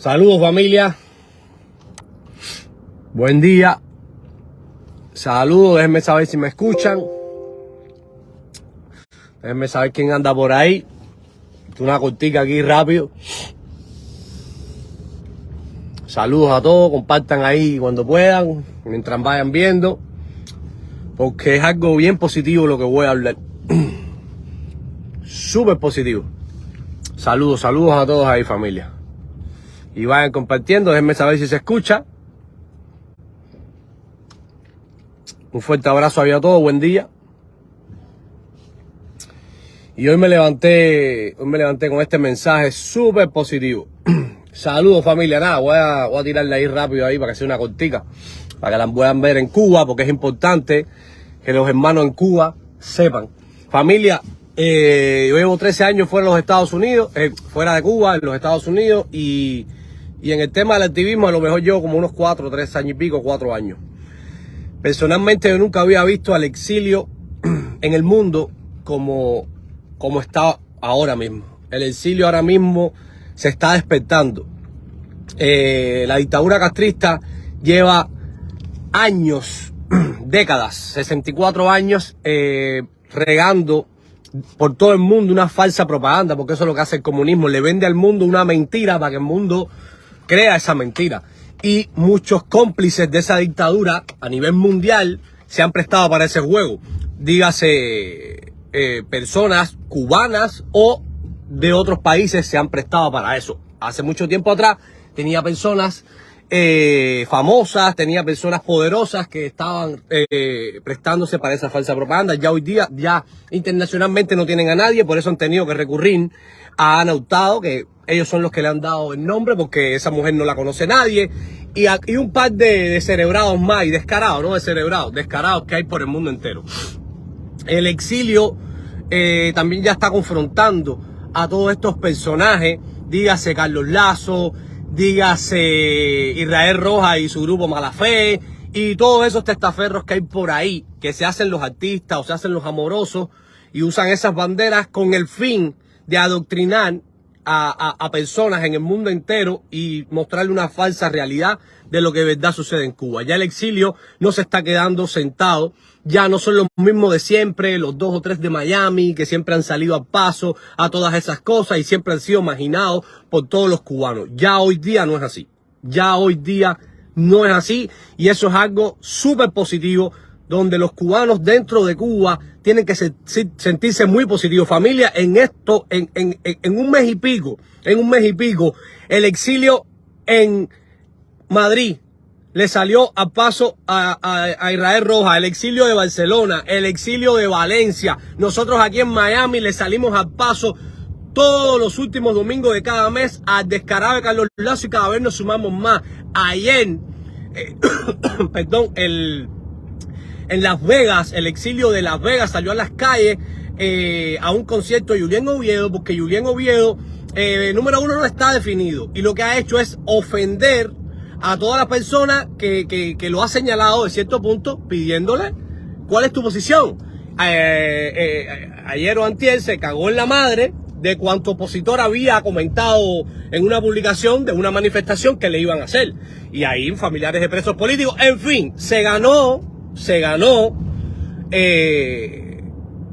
Saludos, familia. Buen día. Saludos, déjenme saber si me escuchan. Déjenme saber quién anda por ahí. Una cortica aquí rápido. Saludos a todos, compartan ahí cuando puedan, mientras vayan viendo, porque es algo bien positivo lo que voy a hablar. Súper positivo. Saludos a todos ahí, familia. Y vayan compartiendo, déjenme saber si se escucha. Un fuerte abrazo a todos, buen día. Y hoy me levanté con este mensaje súper positivo. Saludos, familia. Nada, voy a tirarle ahí rápido ahí para que sea una cortica, para que la puedan ver en Cuba, porque es importante que los hermanos en Cuba sepan. Familia, yo llevo 13 años fuera de los Estados Unidos, fuera de Cuba, en los Estados Unidos, y en el tema del activismo a lo mejor llevo como unos 3 años y pico, 4 años. Personalmente yo nunca había visto al exilio en el mundo como está ahora mismo. El exilio ahora mismo se está despertando. La dictadura castrista lleva años, décadas, 64 años regando por todo el mundo una falsa propaganda, porque eso es lo que hace el comunismo, le vende al mundo una mentira para que el mundo crea esa mentira. Y muchos cómplices de esa dictadura a nivel mundial se han prestado para ese juego. Dígase personas cubanas o de otros países se han prestado para eso. Hace mucho tiempo atrás tenía personas famosas, tenía personas poderosas que estaban prestándose para esa falsa propaganda. Ya hoy día, ya internacionalmente no tienen a nadie, por eso han tenido que recurrir a Ana Hurtado, que ellos son los que le han dado el nombre, porque esa mujer no la conoce nadie. Y un par de descerebrados más, y descarados, no descarados que hay por el mundo entero. El exilio también ya está confrontando a todos estos personajes, dígase Carlos Lazo, dígase Israel Rojas y su grupo Malafé, y todos esos testaferros que hay por ahí, que se hacen los artistas o se hacen los amorosos y usan esas banderas con el fin de adoctrinar a personas en el mundo entero y mostrarle una falsa realidad de lo que de verdad sucede en Cuba. Ya el exilio no se está quedando sentado, ya no son los mismos de siempre, los 2 o 3 de Miami que siempre han salido al paso a todas esas cosas y siempre han sido marginados por todos los cubanos. Ya hoy día no es así, ya hoy día no es así, y eso es algo súper positivo, donde los cubanos dentro de Cuba tienen que sentirse muy positivos. Familia, en esto, en un mes y pico, el exilio en Madrid le salió a paso a Israel Rojas, el exilio de Barcelona, el exilio de Valencia. Nosotros aquí en Miami le salimos al paso todos los últimos domingos de cada mes al descarado de Carlos Lazo, y cada vez nos sumamos más. Ayer, perdón, en Las Vegas, el exilio de Las Vegas salió a las calles a un concierto de Julián Oviedo, porque Julián Oviedo, número uno, no está definido, y lo que ha hecho es ofender a toda la persona que lo ha señalado de cierto punto, pidiéndole cuál es tu posición. Ayer o antier se cagó en la madre de cuánto opositor había comentado en una publicación de una manifestación que le iban a hacer, y ahí familiares de presos políticos. En fin, se ganó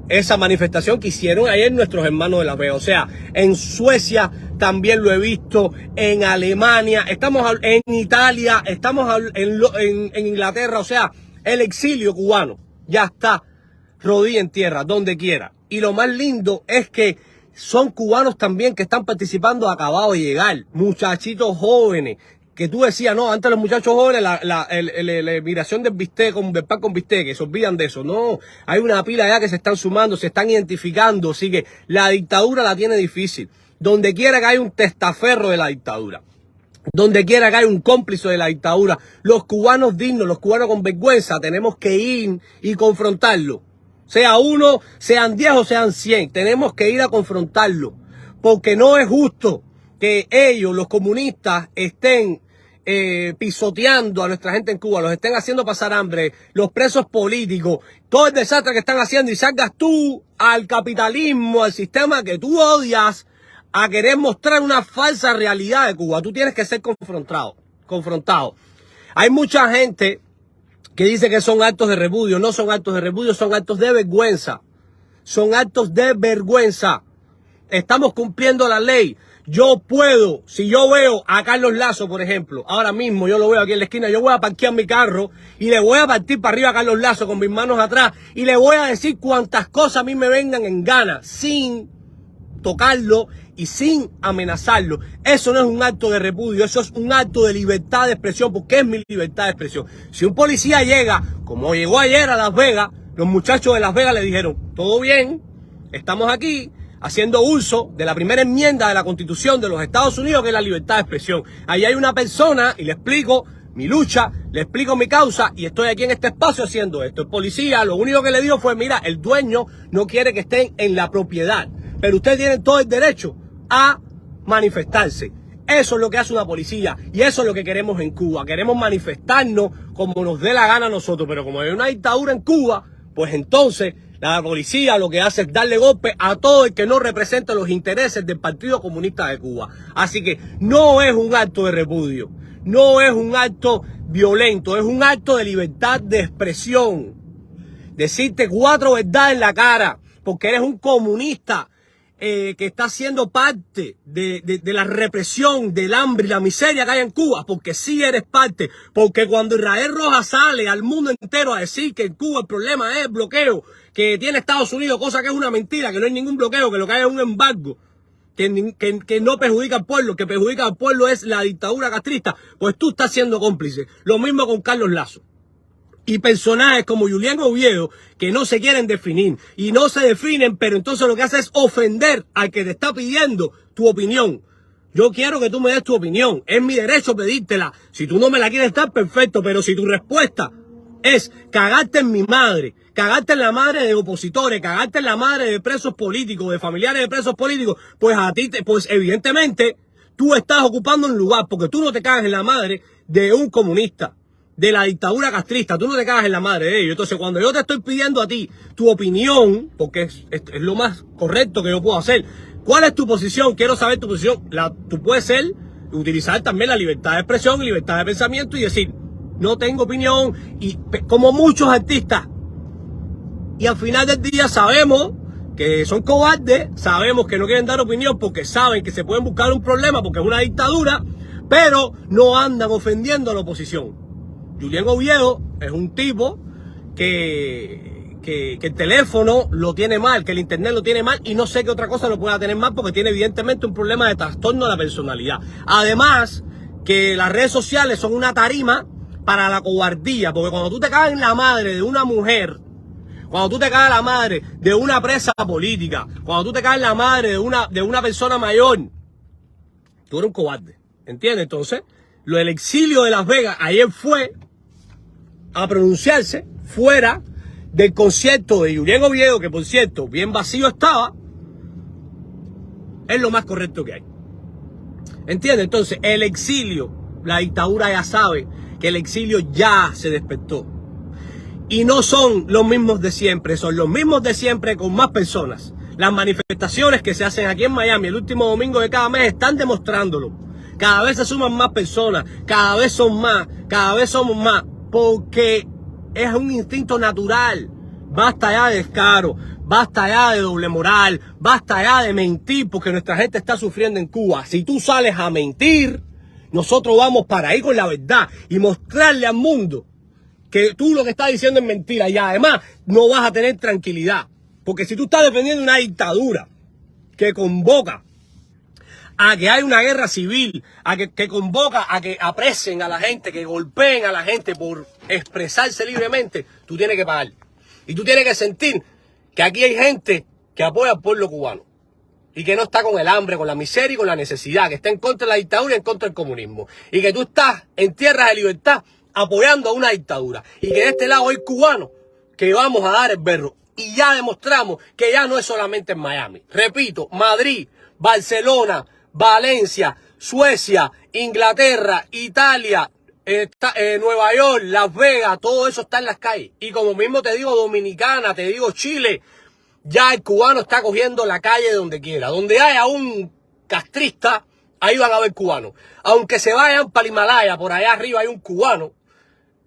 esa manifestación que hicieron ayer nuestros hermanos de La Vega. O sea, en Suecia también lo he visto, en Alemania, estamos en Italia, estamos en Inglaterra. O sea, el exilio cubano ya está rodilla en tierra, donde quiera. Y lo más lindo es que son cubanos también que están participando, acabados de llegar, muchachitos jóvenes, que tú decías, no, antes los muchachos jóvenes, la migración del bistec, del pan con bistec, que se olvidan de eso. No, hay una pila ya que se están sumando, se están identificando, así que la dictadura la tiene difícil. Donde quiera que haya un testaferro de la dictadura, donde quiera que haya un cómplice de la dictadura, los cubanos dignos, los cubanos con vergüenza, tenemos que ir y confrontarlo. Sea uno, sean 10 o sean 100, tenemos que ir a confrontarlo, porque no es justo que ellos, los comunistas, estén pisoteando a nuestra gente en Cuba, los estén haciendo pasar hambre, los presos políticos, todo el desastre que están haciendo, y salgas tú al capitalismo, al sistema que tú odias, a querer mostrar una falsa realidad de Cuba. Tú tienes que ser confrontado. Hay mucha gente que dice que son actos de repudio. No son actos de repudio, son actos de vergüenza. Son actos de vergüenza. Estamos cumpliendo la ley. Yo puedo, si yo veo a Carlos Lazo, por ejemplo, ahora mismo yo lo veo aquí en la esquina, yo voy a parquear mi carro y le voy a partir para arriba a Carlos Lazo con mis manos atrás y le voy a decir cuantas cosas a mí me vengan en gana, sin tocarlo y sin amenazarlo. Eso no es un acto de repudio, eso es un acto de libertad de expresión, porque es mi libertad de expresión. Si un policía llega, como llegó ayer a Las Vegas, los muchachos de Las Vegas le dijeron, todo bien, estamos aquí haciendo uso de la primera enmienda de la Constitución de los Estados Unidos, que es la libertad de expresión. Ahí hay una persona y le explico mi lucha, le explico mi causa y estoy aquí en este espacio haciendo esto. El policía lo único que le dijo fue, mira, el dueño no quiere que estén en la propiedad, pero ustedes tienen todo el derecho a manifestarse. Eso es lo que hace una policía y eso es lo que queremos en Cuba. Queremos manifestarnos como nos dé la gana a nosotros, pero como hay una dictadura en Cuba, pues entonces la policía lo que hace es darle golpe a todo el que no representa los intereses del Partido Comunista de Cuba. Así que no es un acto de repudio, no es un acto violento, es un acto de libertad de expresión. Decirte 4 verdades en la cara porque eres un comunista que está siendo parte de la represión, del hambre y la miseria que hay en Cuba, porque sí eres parte, porque cuando Israel Rojas sale al mundo entero a decir que en Cuba el problema es el bloqueo que tiene Estados Unidos, cosa que es una mentira, que no hay ningún bloqueo, que lo que hay es un embargo, que no perjudica al pueblo, que perjudica al pueblo es la dictadura castrista, pues tú estás siendo cómplice. Lo mismo con Carlos Lazo. Y personajes como Julián Oviedo que no se quieren definir y no se definen, pero entonces lo que hace es ofender al que te está pidiendo tu opinión. Yo quiero que tú me des tu opinión, es mi derecho pedírtela. Si tú no me la quieres dar, perfecto, pero si tu respuesta es cagarte en mi madre, cagarte en la madre de opositores, cagarte en la madre de presos políticos, de familiares de presos políticos, pues a ti, pues evidentemente tú estás ocupando un lugar, porque tú no te cagas en la madre de un comunista, de la dictadura castrista, tú no te cagas en la madre de ellos. Entonces, cuando yo te estoy pidiendo a ti tu opinión, porque es lo más correcto que yo puedo hacer, ¿cuál es tu posición? Quiero saber tu posición. Tú puedes utilizar también la libertad de expresión y libertad de pensamiento y decir, no tengo opinión, y como muchos artistas. Y al final del día sabemos que son cobardes, sabemos que no quieren dar opinión porque saben que se pueden buscar un problema porque es una dictadura, pero no andan ofendiendo a la oposición. Julián Oviedo es un tipo que el teléfono lo tiene mal, que el internet lo tiene mal y no sé qué otra cosa lo pueda tener mal porque tiene evidentemente un problema de trastorno de la personalidad. Además, que las redes sociales son una tarima para la cobardía, porque cuando tú te cagas en la madre de una mujer, cuando tú te cagas en la madre de una presa política, cuando tú te cagas en la madre de una persona mayor, tú eres un cobarde, ¿entiendes? Entonces, lo del exilio de Las Vegas ayer fue a pronunciarse fuera del concierto de Julián Oviedo, que por cierto, bien vacío estaba, es lo más correcto que hay. ¿Entiendes? Entonces, el exilio, la dictadura ya sabe que el exilio ya se despertó. Y no son los mismos de siempre, son los mismos de siempre con más personas. Las manifestaciones que se hacen aquí en Miami el último domingo de cada mes están demostrándolo. Cada vez se suman más personas, cada vez son más, cada vez somos más, porque es un instinto natural. Basta ya de descaro, basta ya de doble moral, basta ya de mentir, porque nuestra gente está sufriendo en Cuba. Si tú sales a mentir, nosotros vamos para ahí con la verdad y mostrarle al mundo que tú lo que estás diciendo es mentira y además no vas a tener tranquilidad. Porque si tú estás defendiendo una dictadura que convoca a que hay una guerra civil, que convoca a que apresen a la gente, que golpeen a la gente por expresarse libremente, tú tienes que pagar. Y tú tienes que sentir que aquí hay gente que apoya al pueblo cubano y que no está con el hambre, con la miseria y con la necesidad, que está en contra de la dictadura y en contra del comunismo. Y que tú estás en tierras de libertad apoyando a una dictadura. Y que de este lado hay cubanos que vamos a dar el berro. Y ya demostramos que ya no es solamente en Miami. Repito, Madrid, Barcelona, Valencia, Suecia, Inglaterra, Italia, Nueva York, Las Vegas, todo eso está en las calles. Y como mismo te digo Dominicana, te digo Chile, ya el cubano está cogiendo la calle donde quiera. Donde haya un castrista, ahí van a haber cubanos. Aunque se vayan para el Himalaya, por allá arriba hay un cubano,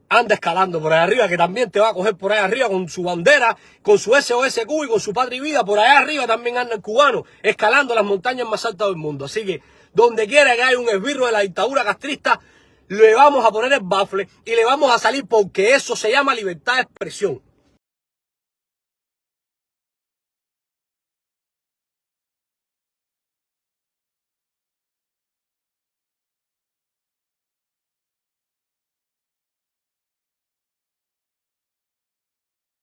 anda escalando por allá arriba, que también te va a coger por allá arriba con su bandera, con su SOSQ y con su Patria y Vida. Por allá arriba también anda el cubano, escalando las montañas más altas del mundo. Así que, donde quiera que haya un esbirro de la dictadura castrista, le vamos a poner el bafle y le vamos a salir, porque eso se llama libertad de expresión.